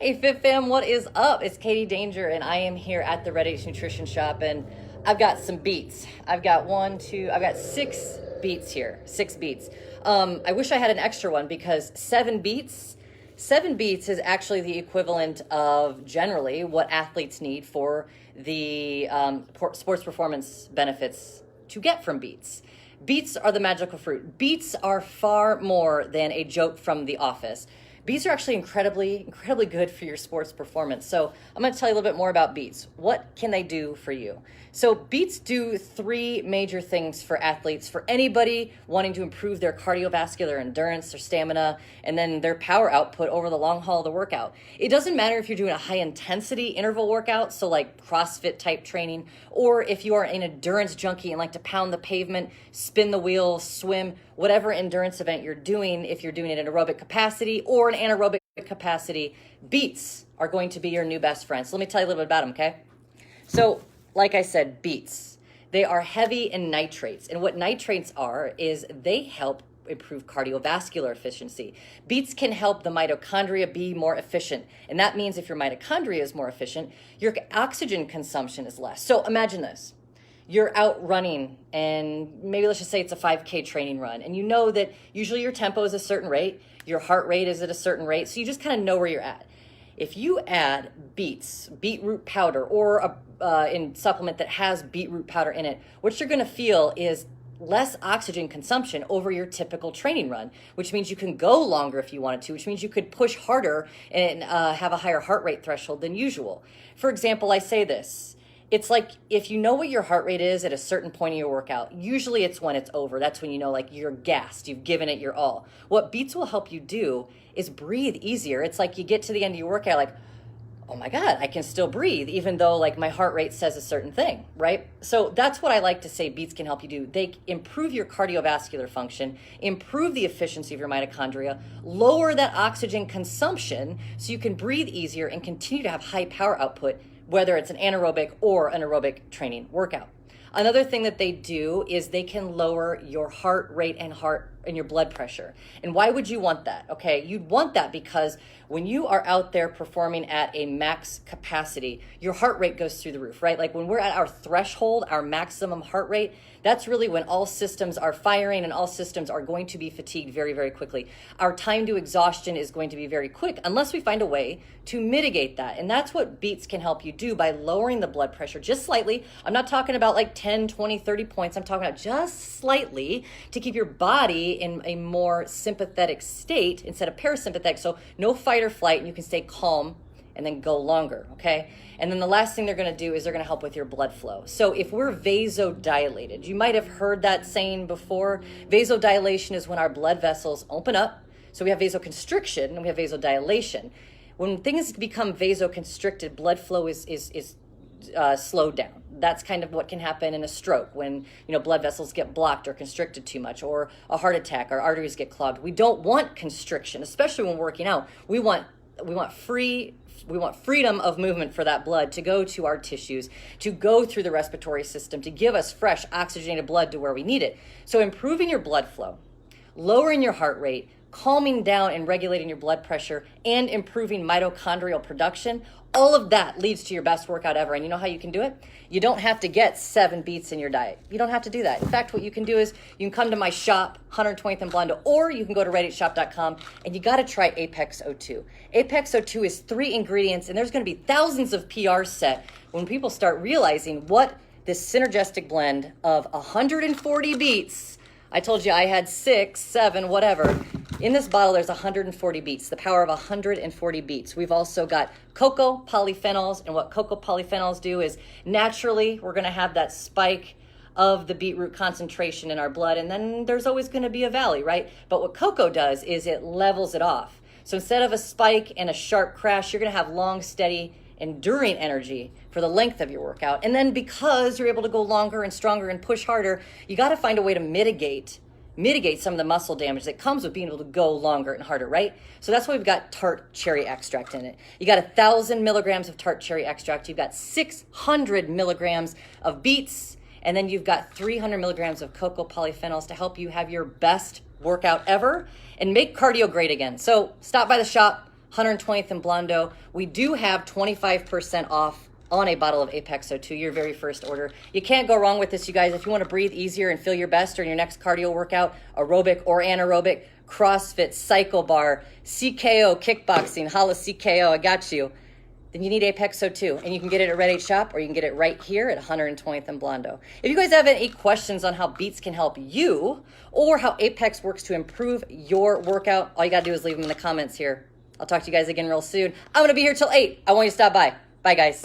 Hey Fit Fam, what is up? It's Katie Danger, and I am here at the Red H Nutrition Shop, and I've got some beets. I've got I've got six beets here, six beets. I wish I had an extra one because seven beets is actually the equivalent of generally what athletes need for the sports performance benefits to get from beets. Beets are the magical fruit. Beets are far more than a joke from The Office. Beets are actually incredibly good for your sports performance. So I'm going to tell you a little bit more about beets. What can they do for you? So beets do three major things for athletes, for anybody wanting to improve their cardiovascular endurance, their stamina, and then their power output over the long haul of the workout. It doesn't matter if you're doing a high intensity interval workout, so like CrossFit type training, or if you are an endurance junkie and like to pound the pavement, spin the wheel, swim, whatever endurance event you're doing, if you're doing it in aerobic capacity or an anaerobic capacity, beets are going to be your new best friend. So let me tell you a little bit about them, okay? So, like I said, beets, they are heavy in nitrates. And what nitrates are is they help improve cardiovascular efficiency. Beets can help the mitochondria be more efficient. And that means if your mitochondria is more efficient, your oxygen consumption is less. So imagine this. You're out running, and maybe let's just say it's a 5K training run, and you know that usually your tempo is a certain rate, your heart rate is at a certain rate, so you just kind of know where you're at. If you add beetroot powder, or in supplement that has beetroot powder in it, what you're going to feel is less oxygen consumption over your typical training run, which means you can go longer if you wanted to, which means you could push harder and have a higher heart rate threshold than usual. For example, I say this. It's like if you know what your heart rate is at a certain point in your workout, usually it's when it's over. That's when you know like you're gassed, you've given it your all. What beets will help you do is breathe easier. It's like you get to the end of your workout like, oh my God, I can still breathe even though like my heart rate says a certain thing, right? So that's what I like to say beets can help you do. They improve your cardiovascular function, improve the efficiency of your mitochondria, lower that oxygen consumption so you can breathe easier and continue to have high power output, whether it's an anaerobic or an aerobic training workout. Another thing that they do is they can lower your heart rate and your blood pressure. And why would you want that? Okay, you'd want that because when you are out there performing at a max capacity, your heart rate goes through the roof, right? Like when we're at our threshold, our maximum heart rate, that's really when all systems are firing and all systems are going to be fatigued very, very quickly. Our time to exhaustion is going to be very quick unless we find a way to mitigate that. And that's what beets can help you do by lowering the blood pressure just slightly. I'm not talking about like 10, 20, 30 points. I'm talking about just slightly to keep your body in a more sympathetic state instead of parasympathetic. So no fight or flight, and you can stay calm and then go longer, okay? And then the last thing they're gonna do is they're gonna help with your blood flow. So if we're vasodilated, you might have heard that saying before. Vasodilation is when our blood vessels open up. So we have vasoconstriction and we have vasodilation. When things become vasoconstricted, blood flow is slowed down. That's kind of what can happen in a stroke when blood vessels get blocked or constricted too much, or a heart attack, our arteries get clogged. We don't want constriction, especially when working out. We want freedom of movement for that blood to go to our tissues, to go through the respiratory system, to give us fresh oxygenated blood to where we need it. So improving your blood flow, lowering your heart rate, calming down and regulating your blood pressure, and improving mitochondrial production, all of that leads to your best workout ever. And you know how you can do it? You don't have to get 7 beets in your diet. You don't have to do that. In fact, what you can do is you can come to my shop, 120th and Blondo, or you can go to redshop.com, and you got to try Apex O2. Apex O2 is 3 ingredients, and there's going to be thousands of PRs set when people start realizing what this synergistic blend of 140 beets. I told you I had 6, 7, whatever. In this bottle, there's 140 beets, the power of 140 beets. We've also got cocoa polyphenols, and what cocoa polyphenols do is naturally we're going to have that spike of the beetroot concentration in our blood, and then there's always going to be a valley, right? But what cocoa does is it levels it off. So instead of a spike and a sharp crash, you're going to have long, steady, enduring energy for the length of your workout. And then because you're able to go longer and stronger and push harder, you got to find a way to mitigate some of the muscle damage that comes with being able to go longer and harder, right? So that's why we've got Tart cherry extract in it. You got 1,000 milligrams of Tart cherry extract. You've got 600 milligrams of beets, and then you've got 300 milligrams of cocoa polyphenols to help you have your best workout ever and make cardio great again. So stop by the shop, 120th and Blondo. We do have 25% off on a bottle of Apex O2, your very first order. You can't go wrong with this, you guys. If you want to breathe easier and feel your best during your next cardio workout, aerobic or anaerobic, CrossFit, cycle bar, CKO, kickboxing, holla CKO, I got you. Then you need Apex O2, and you can get it at Red 8 Shop, or you can get it right here at 120th and Blondo. If you guys have any questions on how Beets can help you, or how Apex works to improve your workout, all you gotta do is leave them in the comments here. I'll talk to you guys again real soon. I'm gonna be here till 8. I want you to stop by. Bye, guys.